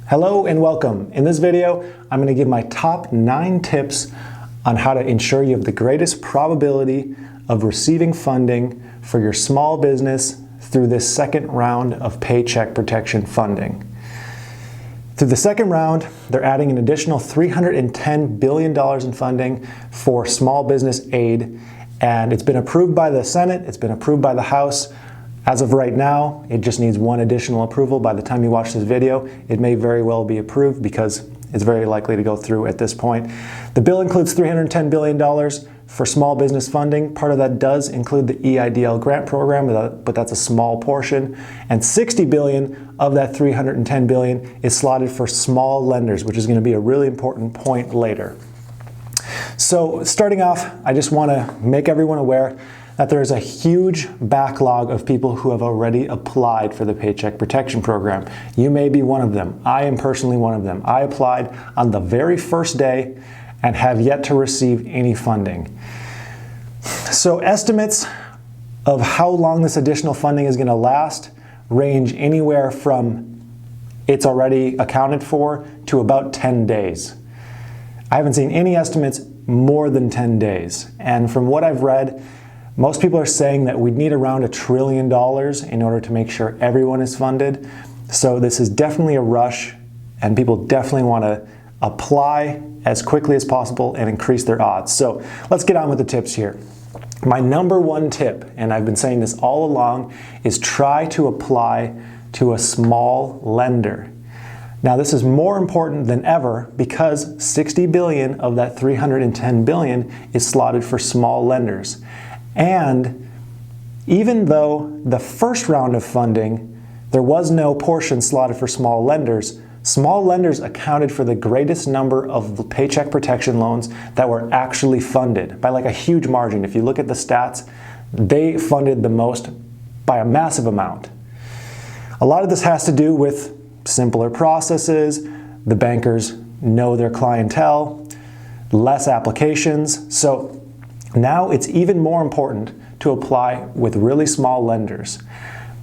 Hello and welcome. In this video, I'm going to give my top 9 tips on how to ensure you have the greatest probability of receiving funding for your small business through this second round of Paycheck Protection funding. Through the second round, they're adding an additional $310 billion in funding for small business aid, and it's been approved by the Senate, it's been approved by the House. As of right now, it just needs one additional approval. By the time you watch this video, it may very well be approved because it's very likely to go through at this point. The bill includes $310 billion for small business funding. Part of that does include the EIDL grant program, but that's a small portion. And $60 billion of that $310 billion is slotted for small lenders, which is going to be a really important point later. So starting off, I just want to make everyone aware that there is a huge backlog of people who have already applied for the Paycheck Protection Program. You may be one of them. I am personally one of them. I applied on the very first day and have yet to receive any funding. So estimates of how long this additional funding is going to last range anywhere from it's already accounted for to about 10 days. I haven't seen any estimates more than 10 days. And from what I've read, most people are saying that we'd need around $1 trillion in order to make sure everyone is funded. So this is definitely a rush, and people definitely want to apply as quickly as possible and increase their odds. So let's get on with the tips here. My number one tip, and I've been saying this all along, is try to apply to a small lender. Now this is more important than ever because $60 billion of that $310 billion is slotted for small lenders. And even though the first round of funding, there was no portion slotted for small lenders accounted for the greatest number of Paycheck Protection loans that were actually funded by like a huge margin. If you look at the stats, they funded the most by a massive amount. A lot of this has to do with simpler processes, the bankers know their clientele, less applications. So now it's even more important to apply with really small lenders.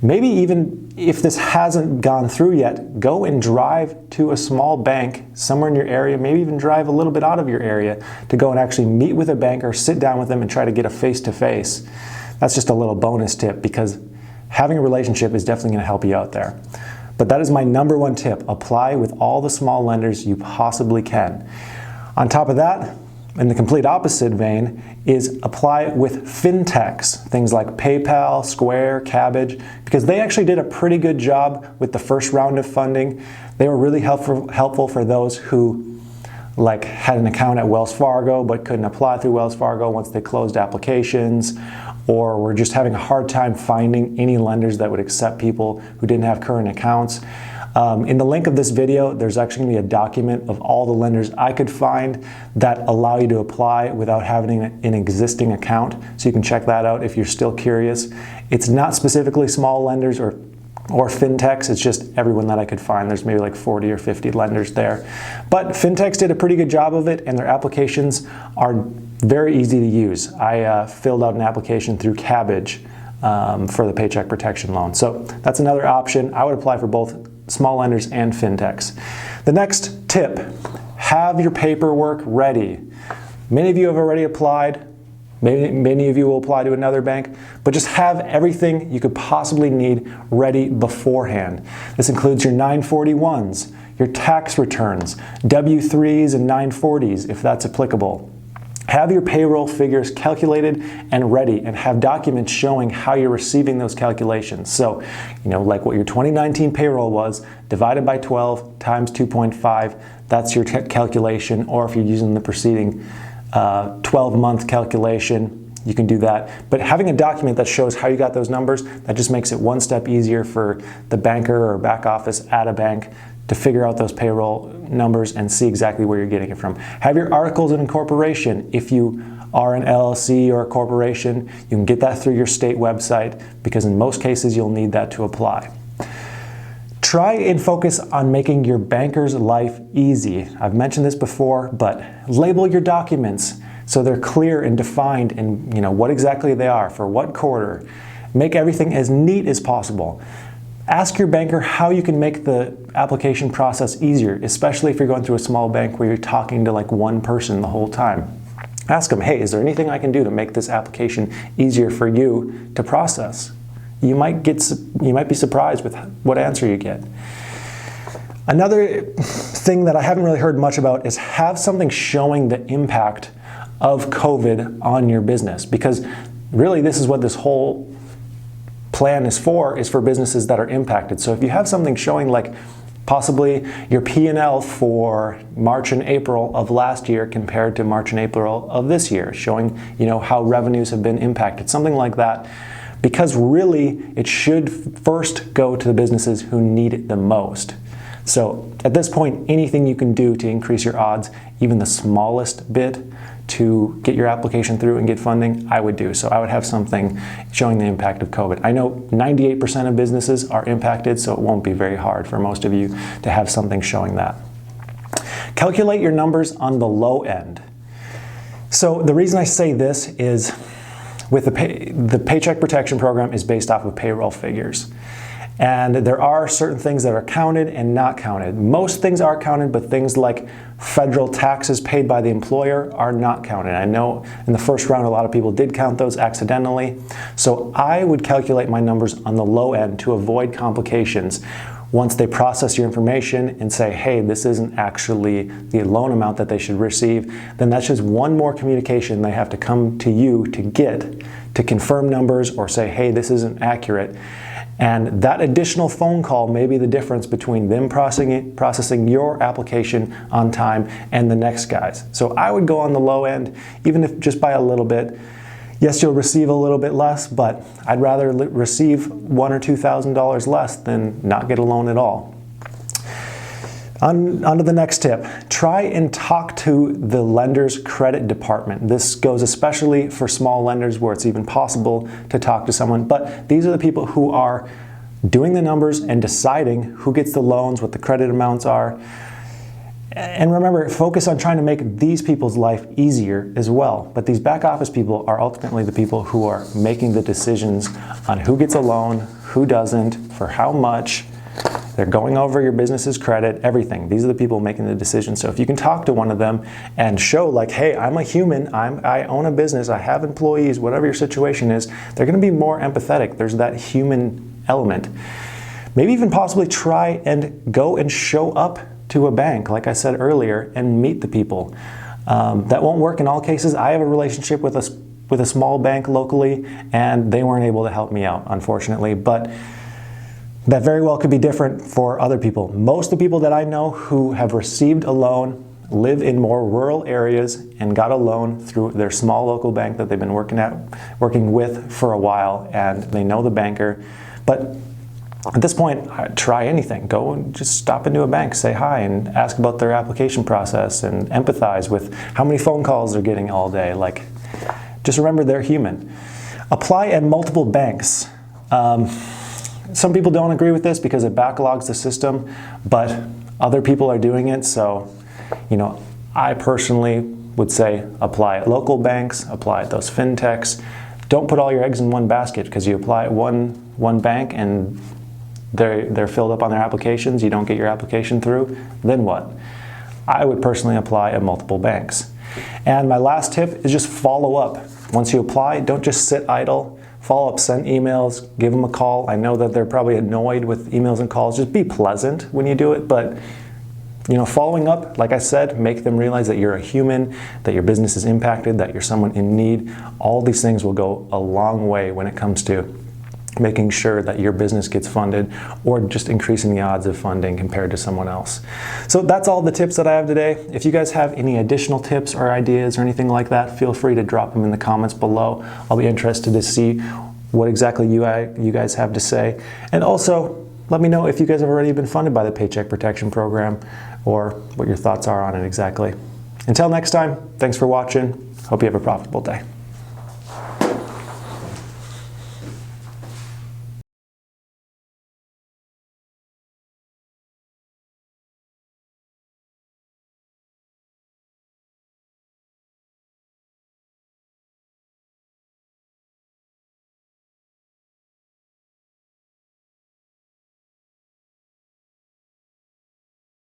Maybe even if this hasn't gone through yet, go and drive to a small bank somewhere in your area, maybe even drive a little bit out of your area to go and actually meet with a banker, sit down with them and try to get a face-to-face. That's just a little bonus tip because having a relationship is definitely going to help you out there. But that is my number one tip. Apply with all the small lenders you possibly can. On top of that, in the complete opposite vein, is apply with Fintechs, things like PayPal, Square, Kabbage, because they actually did a pretty good job with the first round of funding. They were really helpful for those who had an account at Wells Fargo but couldn't apply through Wells Fargo once they closed applications, or were just having a hard time finding any lenders that would accept people who didn't have current accounts. In the link of this video, there's actually going to be a document of all the lenders I could find that allow you to apply without having an existing account. So you can check that out if you're still curious. It's not specifically small lenders or Fintechs, it's just everyone that I could find. There's maybe like 40 or 50 lenders there. But Fintechs did a pretty good job of it, and their applications are very easy to use. I filled out an application through Kabbage for the Paycheck Protection loan. So that's another option. I would apply for both small lenders and Fintechs. The next tip, have your paperwork ready. Many of you have already applied. Many of you will apply to another bank, but just have everything you could possibly need ready beforehand. This includes your 941s, your tax returns, W-3s and 940s if that's applicable. Have your payroll figures calculated and ready, and have documents showing how you're receiving those calculations. So, like what your 2019 payroll was, divided by 12 times 2.5, that's your calculation. Or if you're using the preceding 12-month calculation, you can do that. But having a document that shows how you got those numbers, that just makes it one step easier for the banker or back office at a bank to figure out those payroll numbers and see exactly where you're getting it from. Have your articles of incorporation. If you are an LLC or a corporation, you can get that through your state website because in most cases you'll need that to apply. Try and focus on making your banker's life easy. I've mentioned this before, but label your documents so they're clear and defined and what exactly they are for what quarter. Make everything as neat as possible. Ask your banker how you can make the application process easier, especially if you're going through a small bank where you're talking to like one person the whole time. Ask them, hey, is there anything I can do to make this application easier for you to process? You might be surprised with what answer you get. Another thing that I haven't really heard much about is have something showing the impact of COVID on your business, because really this is what this whole plan is for businesses that are impacted. So if you have something showing like possibly your P&L for March and April of last year compared to March and April of this year, showing how revenues have been impacted, something like that, because really it should first go to the businesses who need it the most. So at this point, anything you can do to increase your odds, even the smallest bit, to get your application through and get funding, I would do. So I would have something showing the impact of COVID. I know 98% of businesses are impacted, so it won't be very hard for most of you to have something showing that. Calculate your numbers on the low end. So the reason I say this is with the Paycheck Protection program is based off of payroll figures. And there are certain things that are counted and not counted. Most things are counted, but things like federal taxes paid by the employer are not counted. I know in the first round a lot of people did count those accidentally. So I would calculate my numbers on the low end to avoid complications. Once they process your information and say, hey, this isn't actually the loan amount that they should receive, then that's just one more communication they have to come to you to get to confirm numbers or say, hey, this isn't accurate. And that additional phone call may be the difference between them processing your application on time and the next guy's. So I would go on the low end, even if just by a little bit. Yes, you'll receive a little bit less, but I'd rather receive $1,000 or $2,000 less than not get a loan at all. On to the next tip. Try and talk to the lender's credit department. This goes especially for small lenders where it's even possible to talk to someone, but these are the people who are doing the numbers and deciding who gets the loans, what the credit amounts are. And remember, focus on trying to make these people's life easier as well. But these back office people are ultimately the people who are making the decisions on who gets a loan, who doesn't, for how much. They're going over your business's credit, everything. These are the people making the decision. So if you can talk to one of them and show like, hey, I'm a human, I own a business, I have employees, whatever your situation is, they're gonna be more empathetic. There's that human element. Maybe even possibly try and go and show up to a bank, like I said earlier, and meet the people. That won't work in all cases. I have a relationship with a small bank locally, and they weren't able to help me out, unfortunately. But that very well could be different for other people. Most of the people that I know who have received a loan live in more rural areas and got a loan through their small local bank that they've been working with for a while, and they know the banker. But at this point, try anything. Go and just stop into a bank, say hi, and ask about their application process and empathize with how many phone calls they're getting all day. Like, just remember they're human. Apply at multiple banks. Some people don't agree with this because it backlogs the system, but other people are doing it. So, I personally would say apply at local banks, apply at those Fintechs. Don't put all your eggs in one basket, because you apply at one bank and they're filled up on their applications, you don't get your application through, then what? I would personally apply at multiple banks. And my last tip is just follow up. Once you apply, don't just sit idle. Follow up, send emails, give them a call. I know that they're probably annoyed with emails and calls. Just be pleasant when you do it, but following up, like I said, make them realize that you're a human, that your business is impacted, that you're someone in need. All these things will go a long way when it comes to making sure that your business gets funded or just increasing the odds of funding compared to someone else. So that's all the tips that I have today. If you guys have any additional tips or ideas or anything like that, feel free to drop them in the comments below. I'll be interested to see what exactly you guys have to say. And also, let me know if you guys have already been funded by the Paycheck Protection Program or what your thoughts are on it exactly. Until next time, thanks for watching. Hope you have a profitable day.